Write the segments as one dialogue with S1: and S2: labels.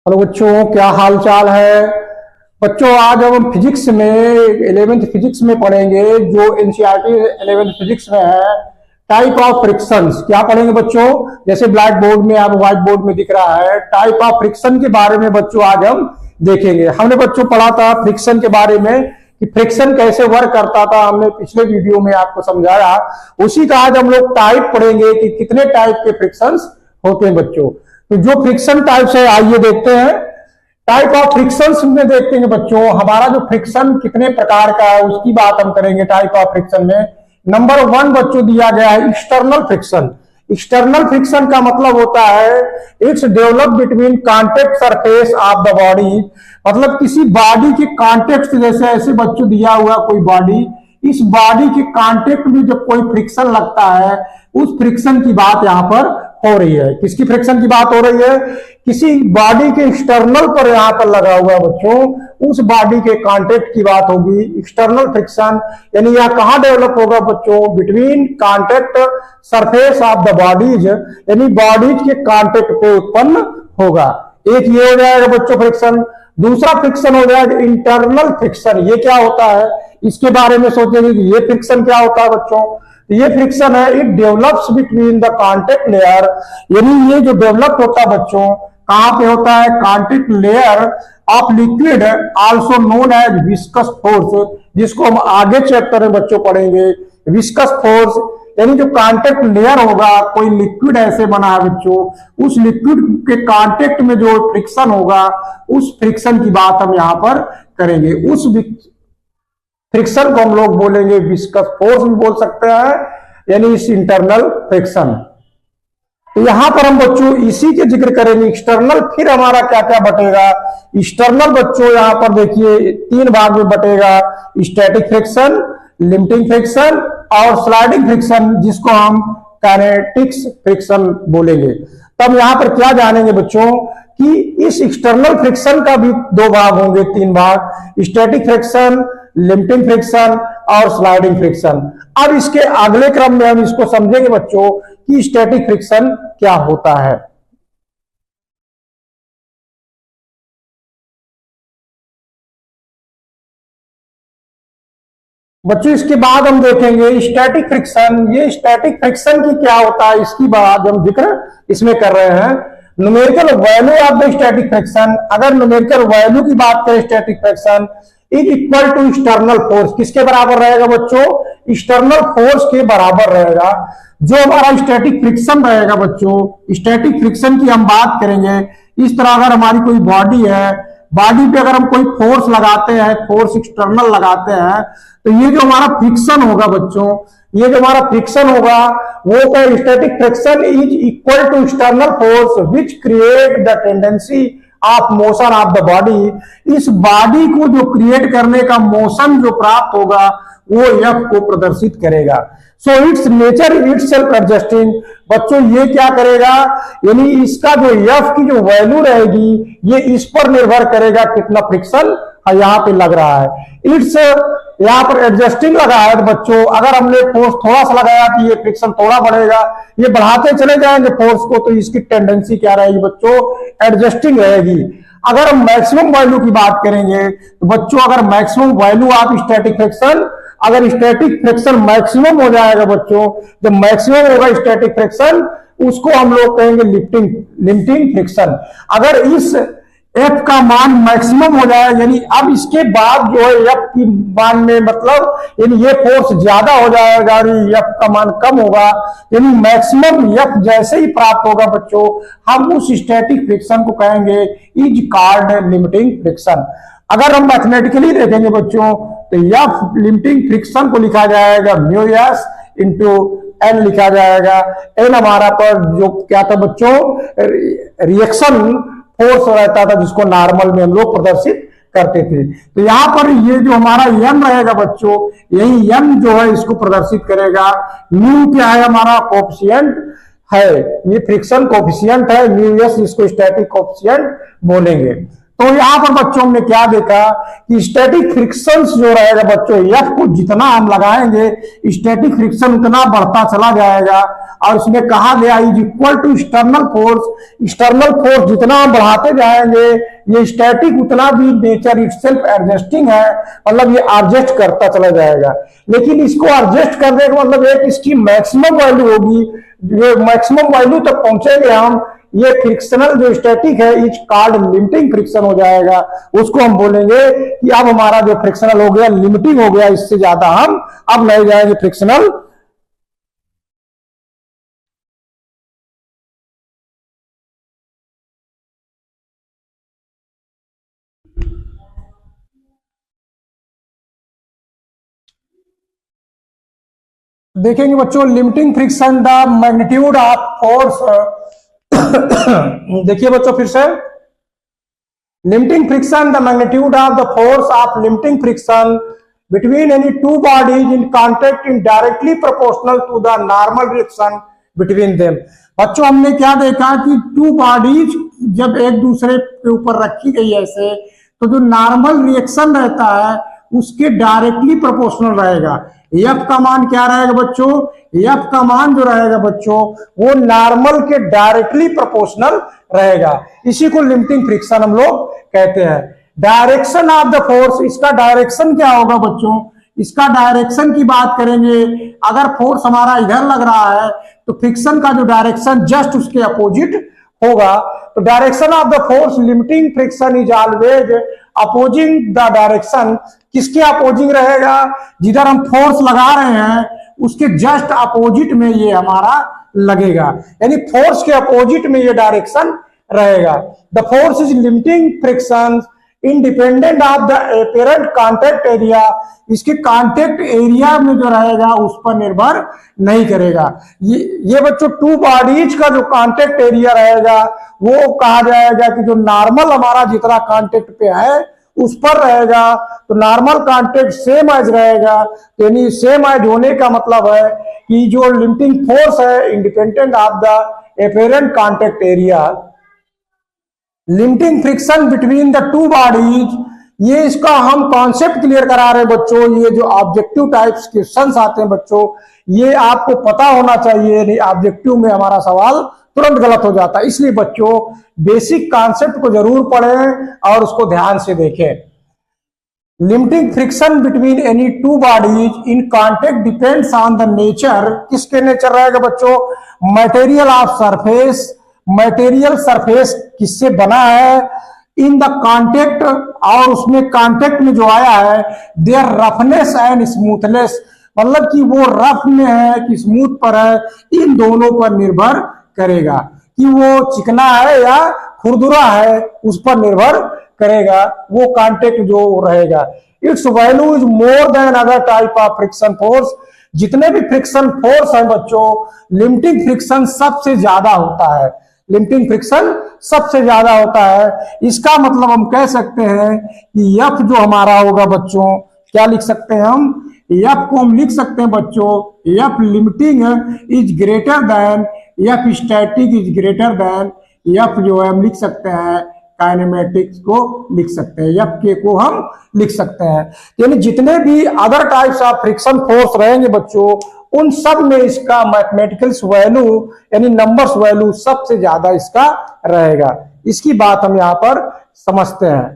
S1: Hello बच्चों, क्या हाल चाल है। बच्चों आज हम फिजिक्स में 11th फिजिक्स में पढ़ेंगे जो एनसीईआरटी 11th फिजिक्स में है, टाइप ऑफ फ्रिक्शंस। क्या पढ़ेंगे बच्चों? जैसे ब्लैक बोर्ड में, आप व्हाइट बोर्ड में दिख रहा है, टाइप ऑफ फ्रिक्शन के बारे में बच्चों आज हम देखेंगे। हमने बच्चों पढ़ा था फ्रिक्शन के बारे में कि फ्रिक्शन कैसे वर्क करता था, हमने पिछले वीडियो में आपको समझाया। उसी का आज हम लोग टाइप पढ़ेंगे कि कितने टाइप के फ्रिक्शंस होते हैं बच्चों। तो जो फ्रिक्शन टाइप्स है आइए देखते हैं। टाइप ऑफ फ्रिक्शंस में देखते हैं बच्चों, हमारा जो फ्रिक्शन कितने प्रकार का है उसकी बात हम करेंगे। टाइप ऑफ फ्रिक्शन में नंबर 1 बच्चों दिया गया है एक्सटर्नल फ्रिक्शन। एक्सटर्नल फ्रिक्शन का मतलब होता है it's develop between contact surface of the body. मतलब किसी बॉडी के कॉन्टेक्ट, जैसे ऐसे बच्चों दिया हुआ कोई बॉडी, इस बॉडी के कॉन्टेक्ट में जब कोई फ्रिक्शन लगता है उस फ्रिक्शन की बात यहां पर हो रही है। किसकी फ्रिक्शन की बात हो रही है? किसी बॉडी के एक्सटर्नल पर यहां पर लगा हुआ बच्चों, उस बॉडी के कांटेक्ट की बात होगी एक्सटर्नल फ्रिक्शन। यानी यह कहां डेवलप होगा बच्चों? Between contact surface of the bodies, यानी बॉडीज के कांटेक्ट पे उत्पन्न होगा। एक ये हो जाएगा बच्चों फ्रिक्शन। दूसरा फ्रिक्शन हो जाएगा इंटरनल फ्रिक्शन। ये क्या होता है इसके बारे में सोचेंगे कि ये फ्रिक्शन क्या होता है बच्चों। ये फ्रिक्शन है it develops between the contact layer. यानी ये जो डेवलप होता है बच्चों कहां पे होता है? Contact layer of liquid also known as viscous force, जिसको हम आगे चैप्टर में बच्चों पढ़ेंगे। विस्कस फोर्स यानी जो कांटेक्ट लेयर होगा, कोई लिक्विड ऐसे बना है बच्चों, उस लिक्विड के कांटेक्ट में जो फ्रिक्शन होगा उस फ्रिक्शन की बात हम यहां पर करेंगे। उस फ्रिक्शन को हम लोग बोलेंगे विस्कस फोर्स भी बोल सकते हैं, यानी इस इंटरनल फ्रिक्शन। तो यहां पर हम बच्चों इसी के जिक्र करेंगे। एक्सटर्नल फिर हमारा क्या क्या बटेगा? एक्सटर्नल बच्चों यहां पर देखिए 3 भाग में बटेगा। स्टैटिक फ्रिक्शन, लिमिटिंग फ्रिक्शन और स्लाइडिंग फ्रिक्शन, जिसको हम काइनेटिक्स फ्रिक्शन बोलेंगे। तब यहां पर क्या जानेंगे बच्चों कि इस एक्सटर्नल फ्रिक्शन का भी 2 भाग होंगे, 3 भाग। स्टैटिक फ्रिक्शन, लिमिटिंग फ्रिक्शन और स्लाइडिंग फ्रिक्शन। अब इसके अगले क्रम में हम इसको समझेंगे बच्चों कि स्टैटिक फ्रिक्शन क्या होता है। बच्चों इसके बाद हम देखेंगे स्टैटिक फ्रिक्शन। ये स्टैटिक फ्रिक्शन की क्या होता है इसकी बात हम जिक्र इसमें कर रहे हैं। Numerical value of the static friction. अगर न्यूमेरिकल वैल्यू की बात करें static friction is equal to external force. किसके बराबर रहेगा बच्चों? एक्सटर्नल फोर्स के बराबर रहेगा। जो हमारा स्टैटिक फ्रिक्शन रहेगा बच्चों, स्टैटिक फ्रिक्शन की हम बात करेंगे। इस तरह अगर हमारी कोई बॉडी है, बॉडी पे अगर हम कोई फोर्स लगाते हैं, फोर्स एक्सटर्नल लगाते हैं, तो ये जो हमारा फ्रिक्शन होगा बच्चों, ये जो हमारा फ्रिक्शन होगा वो क्या? Static friction is equal to external force which create the tendency of motion of the body. इस बॉडी को जो क्रिएट करने का मोशन जो प्राप्त होगा वो एफ को प्रदर्शित करेगा। So it's nature itself adjusting. बच्चों ये क्या करेगा? यानी इसका जो एफ की जो वैल्यू रहेगी ये इस पर निर्भर करेगा कितना फ्रिक्शन यहां पे लग रहा है। इट्स यहां पर एडजस्टिंग लगा है तो बच्चों अगर हमने फोर्स थोड़ा सा लगाया तो ये फ्रिक्शन थोड़ा बढ़ेगा। ये बढ़ाते चले जाएंगे फोर्स को तो इसकी टेंडेंसी क्या रहेगी बच्चों? एडजस्टिंग रहेगी। अगर हम मैक्सिमम वैल्यू की बात करेंगे तो बच्चों अगर maximum value of static friction, अगर स्टैटिक फ्रिक्शन मैक्सिमम हो जाएगा बच्चों, जब मैक्सिमम होगा स्टैटिक फ्रिक्शन उसको हम लोग कहेंगे लिमिटिंग फ्रिक्शन। अगर इस एफ का मान मैक्सिमम हो जाए, यानी अब इसके बाद जो है एफ की मान में मतलब यानी ये फोर्स ज्यादा हो जाएगा, एफ का मान कम होगा, यानी मैक्सिमम एफ जैसे ही प्राप्त होगा बच्चों हम उस स्टैटिक फ्रिक्शन को कहेंगे इज कॉल्ड लिमिटिंग फ्रिक्शन। अगर हम मैथमेटिकली देखेंगे बच्चों तो एफ लिमिटिंग फ्रिक्शन को लिखा जाएगा म्यू एस इंटू एन लिखा जाएगा। एन हमारा पर जो क्या था बच्चों? रिएक्शन फोर्स रहता था जिसको नॉर्मल में हम लोग प्रदर्शित करते थे। तो यहां पर ये जो हमारा एम रहेगा बच्चों, यही एम जो है इसको प्रदर्शित करेगा। म्यू क्या है? हमारा कोफिशिएंट है, ये फ्रिक्शन कोफिशिएंट है। म्यू एस इसको स्टैटिक कोफिशिएंट बोलेंगे। तो यहां पर बच्चों ने क्या देखा कि स्टैटिक फ्रिक्शंस जो रहेगा बच्चों, एफ को जितना हम लगाएंगे स्टैटिक फ्रिक्शन उतना बढ़ता चला जाएगा। और इसमें कहा गया is equal to external force, external force जितना हम बढ़ाते जाएंगे ये स्टैटिक उतना भी नेचर इटसेल्फ एडजस्टिंग है, मतलब ये एडजस्ट करता चला जाएगा। लेकिन इसको एडजस्ट करने का मतलब एक इसकी मैक्सिमम वैल्यू होगी, जो मैक्सिमम वैल्यू तक पहुंचेंगे हम, ये फ्रिक्शनल जो स्टैटिक है इज कॉल्ड लिमिटिंग फ्रिक्शन हो जाएगा। उसको हम बोलेंगे कि अब हमारा जो फ्रिक्शनल हो गया लिमिटिंग हो गया, इससे ज्यादा हम अब नहीं जाएंगे फ्रिक्शनल। देखेंगे बच्चों limiting friction the magnitude of force. देखिए बच्चों फिर से, limiting friction the magnitude of the force of limiting friction between any two bodies in contact in directly proportional to the normal reaction between them। बच्चों हमने क्या देखा कि two bodies जब एक दूसरे के ऊपर रखी गई ऐसे, तो जो नॉर्मल रिएक्शन रहता है उसके डायरेक्टली प्रोपोर्शनल रहेगा। एफ का मान क्या रहेगा बच्चों, एफ का मान जो रहेगा बच्चों वो नॉर्मल के डायरेक्टली प्रोपोर्शनल रहेगा। इसी को लिमिटिंग फ्रिक्शन हम लोग कहते हैं। डायरेक्शन ऑफ द फोर्स, इसका डायरेक्शन क्या होगा बच्चों, इसका डायरेक्शन की बात करेंगे, अगर फोर्स हमारा इधर लग रहा है तो फ्रिक्शन का जो डायरेक्शन जस्ट उसके अपोजिट होगा। तो direction of the force limiting friction is always opposing the direction. किसके अपोजिंग रहेगा, जिधर हम फोर्स लगा रहे हैं उसके जस्ट अपोजिट में ये हमारा लगेगा, यानी फोर्स के अपोजिट में ये डायरेक्शन रहेगा। The force is limiting friction independent of the apparent contact area, इसके कांटेक्ट एरिया में जो रहेगा उस पर निर्भर नहीं करेगा। ये बच्चों टू बॉडीज का जो कांटेक्ट एरिया रहेगा वो कहा जाएगा कि जो नॉर्मल हमारा जितना कांटेक्ट पे है उस पर रहेगा। तो नॉर्मल कांटेक्ट सेम एज रहेगा, यानी सेम एज होने का मतलब है कि जो लिमिटिंग फोर्स है independent of the apparent contact area. Limiting friction between the two bodies, ये इसका हम कॉन्सेप्ट क्लियर करा रहे हैं बच्चों। ये जो ऑब्जेक्टिव टाइप्स क्वेश्चंस आते हैं बच्चों ये आपको पता होना चाहिए, नहीं ऑब्जेक्टिव में हमारा सवाल तुरंत गलत हो जाता है। इसलिए बच्चों बेसिक कॉन्सेप्ट को जरूर पढ़ें और उसको ध्यान से देखें। Limiting friction between any two bodies in contact depends on the nature, किसके नेचर रहेगा बच्चों, material of surface. Material surface किससे बना है, इन द कांटेक्ट, और उसमें कांटेक्ट में जो आया है देयर रफनेस एंड स्मूथनेस, मतलब कि वो रफ में है कि स्मूथ पर है, इन दोनों पर निर्भर करेगा कि वो चिकना है या खुरदुरा है, उस पर निर्भर करेगा वो कांटेक्ट जो रहेगा। It's value is more than other type of friction force, जितने भी फ्रिक्शन फोर्स है बच्चों लिमिटिंग फ्रिक्शन सबसे ज्यादा होता है, लिमिटिंग फ्रिक्शन सबसे ज्यादा होता है। इसका मतलब हम कह सकते हैं कि एफ जो हमारा होगा बच्चों, क्या लिख सकते हैं हम, एफ को हम लिख सकते हैं बच्चों, F limiting is greater than F static is greater than F जो है हम लिख सकते हैं काइनेमेटिक्स को लिख सकते हैं, एफ के को हम लिख सकते हैं। यानी जितने भी other types of friction force रहेंगे बच्चों उन सब में इसका मैथमेटिकल्स वैल्यू यानी नंबर्स वैल्यू सबसे ज्यादा इसका रहेगा। इसकी बात हम यहां पर समझते हैं।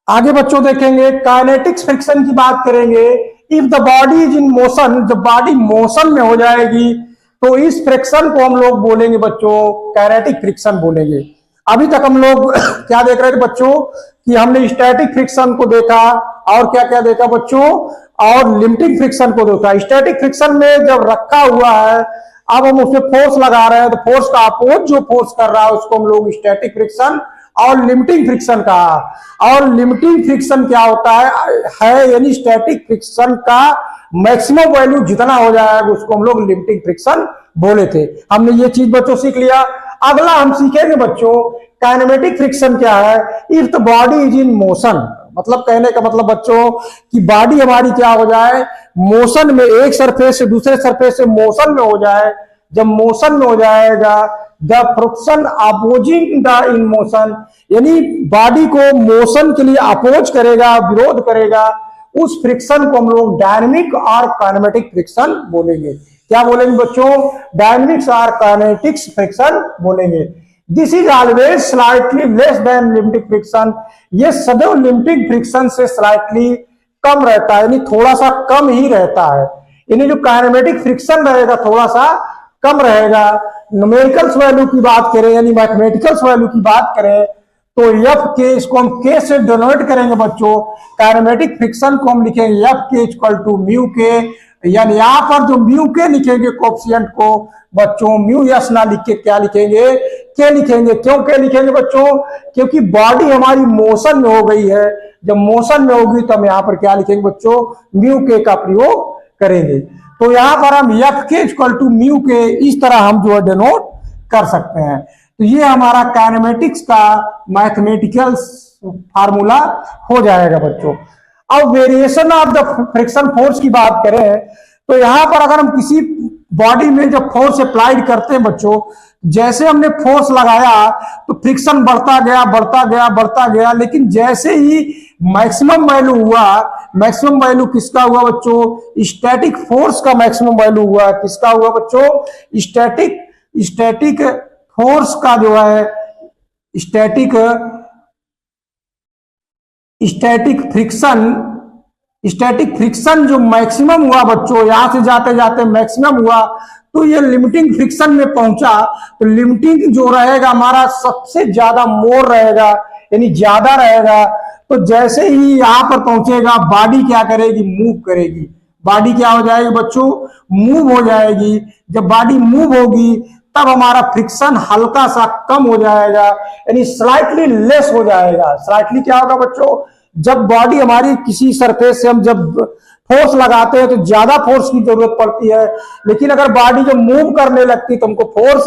S1: आगे बच्चों देखेंगे काइनेटिक्स फ्रिक्शन की बात करेंगे। If the body is in motion, जब बॉडी मोशन में हो जाएगी तो इस फ्रिक्शन को हम लोग बोलेंगे बच्चों काइनेटिक फ्रिक्शन बोलेंगे। अभी तक हम लोग क्या देख रहे थे बच्चों कि हमने स्टैटिक फ्रिक्शन को देखा और क्या क्या देखा बच्चों, और लिमिटिंग फ्रिक्शन को देखा। स्टैटिक फ्रिक्शन में जब रखा हुआ है अब हम उसमें फोर्स लगा रहे हैं तो फोर्स का अपोज जो फोर्स कर रहा है उसको हम लोग स्टैटिक फ्रिक्शन और लिमिटिंग फ्रिक्शन का। और लिमिटिंग फ्रिक्शन क्या होता है यानी स्टैटिक फ्रिक्शन का मैक्सिमम वैल्यू जितना हो जाएगा उसको हम लोग लिमिटिंग फ्रिक्शन बोले थे। हमने ये चीज बच्चों सीख लिया। अगला हम सीखेंगे बच्चों काइनेमेटिक फ्रिक्शन क्या है। If the body is in motion, मतलब कहने का मतलब बच्चों कि बॉडी हमारी क्या हो जाए, मोशन में, एक सरफेस से दूसरे सरफेस से मोशन में हो जाए। जब मोशन में हो जाएगा, the friction opposing the in motion, यानी बॉडी को मोशन के लिए अपोज करेगा, विरोध करेगा, उस फ्रिक्शन को हम लोग डायनेमिक और काइनेमेटिक फ्रिक्शन बोलेंगे। क्या बोलेंगे बच्चों? डायनेमिक्स और काइनेटिक्स फ्रिक्शन बोलेंगे। This is always slightly less than limiting friction, ये सदैव लिमिटिंग फ्रिक्शन से स्लाइटली कम रहता है, यानी थोड़ा सा कम ही रहता है। यानी जो काइनेमेटिक फ्रिक्शन रहेगा थोड़ा सा कम रहेगा। न्यूमेरिकल्स वैल्यू की बात करें, यानी मैथमेटिकल्स वैल्यू की बात करें, तो एफ के, इसको हम के से डिनोट करेंगे बच्चों। काइनेमेटिक फ्रिक्शन को हम लिखेंगे एफ के इक्वल टू म्यू के, यानी यहां पर जो म्यू के लिखेंगे कोफिशिएंट को बच्चों, म्यू यस ना लिख के क्या लिखेंगे? के लिखेंगे। क्यों के लिखेंगे बच्चों? क्योंकि बॉडी हमारी मोशन में हो गई है। जब मोशन में होगी तो हम यहाँ पर क्या लिखेंगे बच्चों? म्यू के का प्रयोग करेंगे। तो यहां पर हम एफ के इक्वल टू म्यू के इस तरह हम जो है डिनोट कर सकते हैं। तो ये हमारा काइनेमेटिक्स का मैथमेटिकल फार्मूला हो जाएगा बच्चों। अब variation of the friction force की बात करें तो यहां पर अगर हम किसी बॉडी में जब फोर्स अप्लाइड करते हैं बच्चों, जैसे हमने फोर्स लगाया तो फ्रिक्शन बढ़ता गया बढ़ता गया बढ़ता गया, लेकिन जैसे ही मैक्सिमम वैल्यू हुआ, मैक्सिमम वैल्यू किसका हुआ बच्चों? स्टैटिक फोर्स का मैक्सिमम वैल्यू हुआ। किसका हुआ बच्चों? स्टैटिक फोर्स का जो है, स्टैटिक फ्रिक्शन जो मैक्सिमम हुआ बच्चों, यहां से जाते जाते मैक्सिमम हुआ, तो ये लिमिटिंग फ्रिक्शन में पहुंचा। तो लिमिटिंग जो रहेगा हमारा सबसे ज्यादा मोर रहेगा, यानी ज्यादा रहेगा। तो जैसे ही यहां पर पहुंचेगा, बॉडी क्या करेगी? मूव करेगी। बॉडी क्या हो जाएगी बच्चों? मूव हो जाएगी। जब बॉडी मूव होगी तब हमारा फ्रिक्शन हल्का सा कम हो जाएगा, यानी स्लाइटली लेस हो जाएगा। स्लाइटली क्या होगा बच्चों? जब बॉडी हमारी किसी सरफेस से हम जब फोर्स लगाते हैं तो ज्यादा फोर्स की जरूरत पड़ती है, लेकिन अगर बॉडी जब मूव करने लगती है तो हमको फोर्स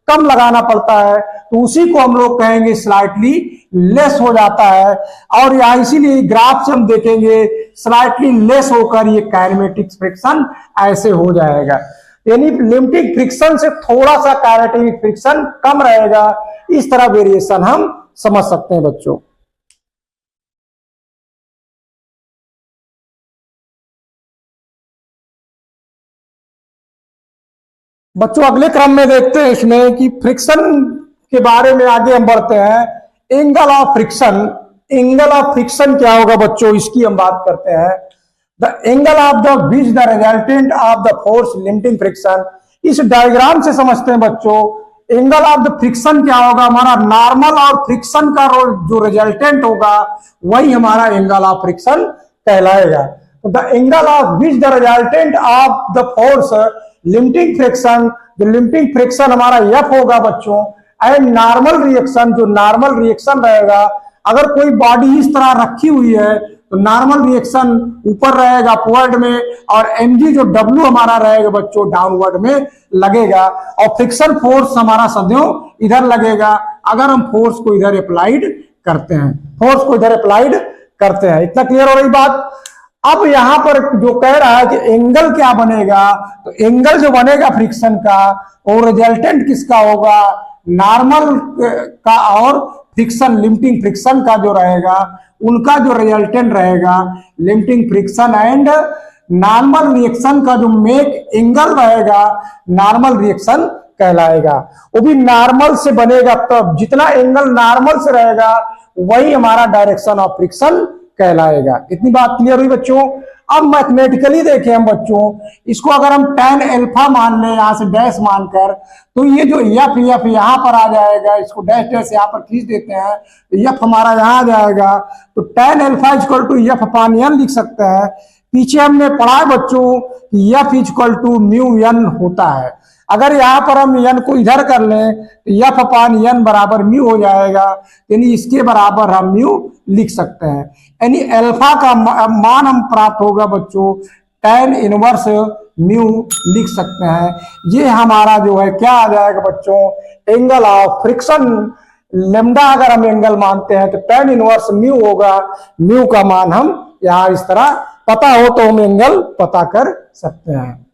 S1: कम लगाना पड़ता है। तो उसी को हम लोग कहेंगे स्लाइटली लेस हो जाता है। और यहां इसीलिए ग्राफ से हम देखेंगे स्लाइटली लेस होकर ये काइनेमेटिक फ्रिक्शन ऐसे हो जाएगा। यानी लिमिटिंग फ्रिक्शन से थोड़ा सा काइनेटिक फ्रिक्शन कम रहेगा। इस तरह वेरिएशन हम समझ सकते हैं बच्चों। बच्चों अगले क्रम में देखते हैं इसमें कि फ्रिक्शन के बारे में आगे हम बढ़ते हैं। Angle of friction, angle of friction क्या होगा बच्चों, इसकी हम बात करते हैं। The angle of the which the resultant of the force limiting friction, इस डायग्राम से समझते हैं बच्चों। एंगल ऑफ द फ्रिक्शन क्या होगा? हमारा नॉर्मल और फ्रिक्शन का जो रिजल्टेंट होगा वही हमारा एंगल ऑफ फ्रिक्शन कहलाएगा। The angle of which the resultant of the force limiting friction, जो लिमिटिंग फ्रिक्शन हमारा एफ होगा बच्चों, एंड नॉर्मल रिएक्शन, जो नॉर्मल रिएक्शन रहेगा। अगर कोई बॉडी इस तरह रखी हुई है तो नॉर्मल रिएक्शन ऊपर रहेगा अपवर्ड में, और mg जो w हमारा रहेगा बच्चों डाउनवर्ड में लगेगा, और फ्रिक्शन फोर्स हमारा सदैव इधर लगेगा अगर हम फोर्स को इधर अप्लाइड करते हैं, फोर्स को इधर अप्लाइड करते हैं। इतना क्लियर हो रही बात? अब यहां पर जो कह रहा है कि एंगल क्या बनेगा, तो एंगल जो बनेगा फ्रिक्शन का वो रिजल्टेंट किसका होगा? नॉर्मल का और फ्रिक्शन, लिमिटिंग फ्रिक्शन का जो रहेगा उनका जो रिजल्टेंट रहेगा, limiting friction and normal reaction का जो मेक एंगल रहेगा नॉर्मल रिएक्शन कहलाएगा। वो भी नॉर्मल से बनेगा, तब जितना एंगल नॉर्मल से रहेगा वही हमारा डायरेक्शन ऑफ फ्रिक्शन कहलाएगा। इतनी बात क्लियर हुई बच्चों? अब मैथमेटिकली देखें हम बच्चों, इसको अगर हम tan अल्फा मान लें यहां से डैश मानकर, तो ये जो एफ यहां पर आ जाएगा, इसको डैश डैश यहां पर खींच देते हैं तो एफ हमारा यहां आ जाएगा। तो tan alpha equal to F upon N लिख सकते हैं। पीछे हमने पढ़ा है बच्चों कि F equal to mu N होता है। अगर यहाँ पर हम एन को इधर कर लें तो एफ अपान एन बराबर म्यू हो जाएगा, यानी इसके बराबर हम म्यू लिख सकते हैं। यानी अल्फा का मान हम प्राप्त होगा बच्चों tan इनवर्स म्यू लिख सकते हैं। ये हमारा जो है क्या आ जाएगा बच्चों, एंगल ऑफ फ्रिक्शन लेमडा अगर हम एंगल मानते हैं तो tan इनवर्स म्यू होगा। म्यू का मान हम यहां इस तरह पता हो तो हम एंगल पता कर सकते हैं।